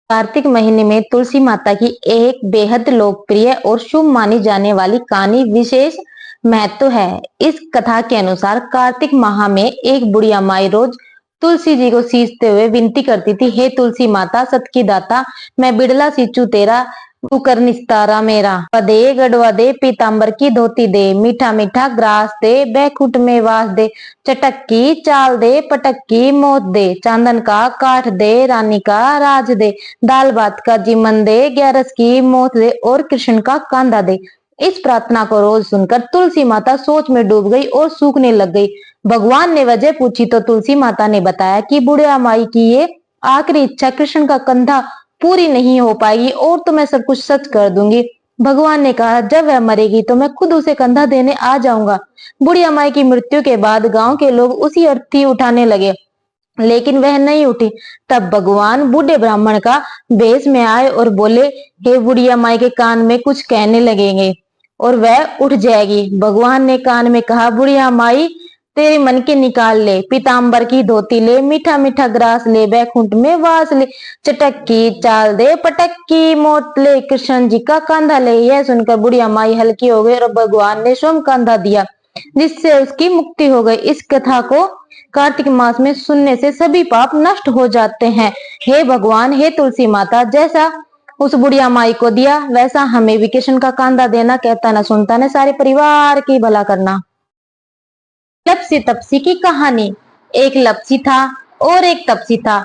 कार्तिक महीने में तुलसी माता की एक बेहद लोकप्रिय और शुभ मानी जाने वाली कहानी विशेष महत्व है। इस कथा के अनुसार कार्तिक माह में एक बुढ़िया माई रोज तुलसी जी को सींचते हुए विनती करती थी, हे तुलसी माता सत की दाता, मैं बिड़ला सींचू तेरा, तू कर निस्तारा मेरा। पदे गढ़वा दे, पीताम्बर की धोती दे, मीठा मीठा ग्रास दे, बैकुंठ में वास दे, चटक की चाल दे, पटक की मौत दे, चांदन का काठ दे, रानी का राज दे, दाल भात का जीवन दे, ग्यारस की मौत दे और कृष्ण का कांधा दे। इस प्रार्थना को रोज सुनकर तुलसी माता सोच में डूब गई और सूखने लग गई। भगवान ने वजह पूछी तो तुलसी माता ने बताया कि बुढ़िया माई की ये आखिरी इच्छा कृष्ण का कंधा पूरी नहीं हो पाएगी और तो मैं सब कुछ सच कर दूंगी। भगवान ने कहा, जब वह मरेगी तो मैं खुद उसे कंधा देने आ जाऊंगा। बुढ़िया माई की मृत्यु के बाद गांव के लोग उसी अर्थी उठाने लगे, लेकिन वह नहीं उठी। तब भगवान बूढ़े ब्राह्मण का वेश में आए और बोले, हे बुढ़िया माई के कान में कुछ कहने लगेंगे और वह उठ जाएगी। भगवान ने कान में कहा, बुढ़िया माई तेरे मन के निकाल ले, पीताम्बर की धोती ले, मीठा मीठा ग्रास ले, बैकुंठ में वास ले, चटक की चाल दे, पटक की मौत ले, कृष्ण जी का कंधा ले। यह सुनकर बुढ़िया माई हल्की हो गई और भगवान ने स्वयं कंधा दिया, जिससे उसकी मुक्ति हो गई। इस कथा को कार्तिक मास में सुनने से सभी पाप नष्ट हो जाते हैं। हे भगवान, हे तुलसी माता, जैसा उस बुढ़िया माई को दिया वैसा हमें भी कृष्ण का कांधा देना। कहता न सुनता न सारे परिवार की भला करना। लप्सी तपसी की कहानी। एक लप्सी था और एक तपसी था।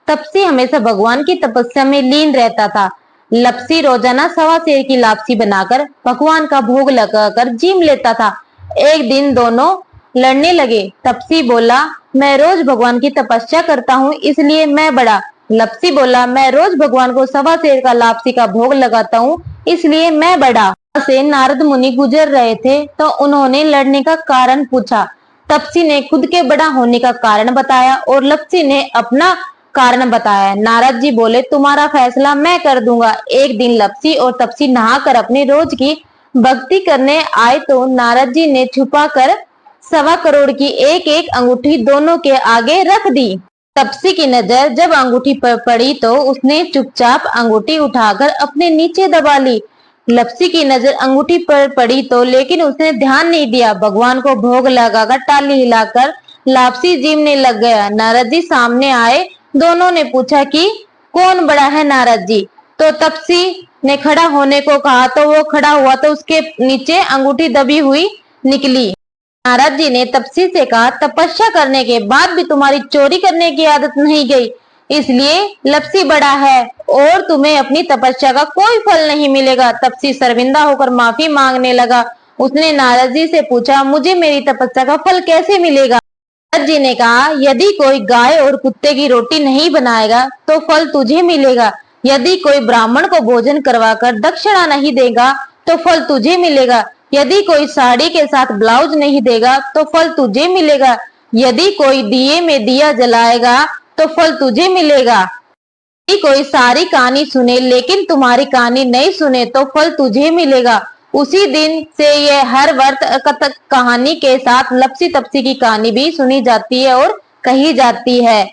तपसी हमेशा भगवान की तपस्या में लीन रहता था। लप्सी रोजाना सवा सेर की लापसी बनाकर भगवान का भोग लगाकर जीम लेता था। एक दिन दोनों लड़ने लगे। तपसी बोला, मैं रोज भगवान की तपस्या करता हूँ इसलिए मैं बड़ा। लप्सी बोला, मैं रोज भगवान को सवा सेर का लापसी का भोग लगाता हूँ इसलिए मैं बड़ा। से नारद मुनि गुजर रहे थे तो उन्होंने लड़ने का कारण पूछा। तपसी ने खुद के बड़ा होने का कारण बताया और लप्सी ने अपना कारण बताया। नारद जी बोले, तुम्हारा फैसला मैं कर दूंगा। एक दिन लप्सी और तपसी नहाकर अपनी रोज की भक्ति करने आए तो नारद जी ने छुपा कर 1.25 करोड़ की एक एक अंगूठी दोनों के आगे रख दी। तपसी की नजर जब अंगूठी पर पड़ी तो उसने चुपचाप अंगूठी उठाकर अपने नीचे दबा ली। लप्सी की नजर अंगूठी पर पड़ी तो लेकिन उसने ध्यान नहीं दिया। भगवान को भोग लगाकर ताली हिलाकर लापसी जीमने लग गया। नारद जी सामने आए। दोनों ने पूछा कि कौन बड़ा है नारद जी। तो तपसी ने खड़ा होने को कहा तो वो खड़ा हुआ तो उसके नीचे अंगूठी दबी हुई निकली। नारद जी ने तपसी से कहा, तपस्या करने के बाद भी तुम्हारी चोरी करने की आदत नहीं गई, इसलिए लप्सी बड़ा है और तुम्हें अपनी तपस्या का कोई फल नहीं मिलेगा। तपसी शर्मिंदा होकर माफी मांगने लगा। उसने नारद जी से पूछा, मुझे मेरी तपस्या का फल कैसे मिलेगा। नारद जी ने कहा, यदि कोई गाय और कुत्ते की रोटी नहीं बनाएगा तो फल तुझे मिलेगा। यदि कोई ब्राह्मण को भोजन करवाकर दक्षिणा नहीं देगा तो फल तुझे मिलेगा। यदि कोई साड़ी के साथ ब्लाउज नहीं देगा तो फल तुझे मिलेगा। यदि कोई दिए में दिया जलाएगा तो फल तुझे मिलेगा। यदि कोई सारी कहानी सुने लेकिन तुम्हारी कहानी नहीं सुने तो फल तुझे मिलेगा। उसी दिन से यह हर वर्त कहानी के साथ लप्सी तपसी की कहानी भी सुनी जाती है और कही जाती है।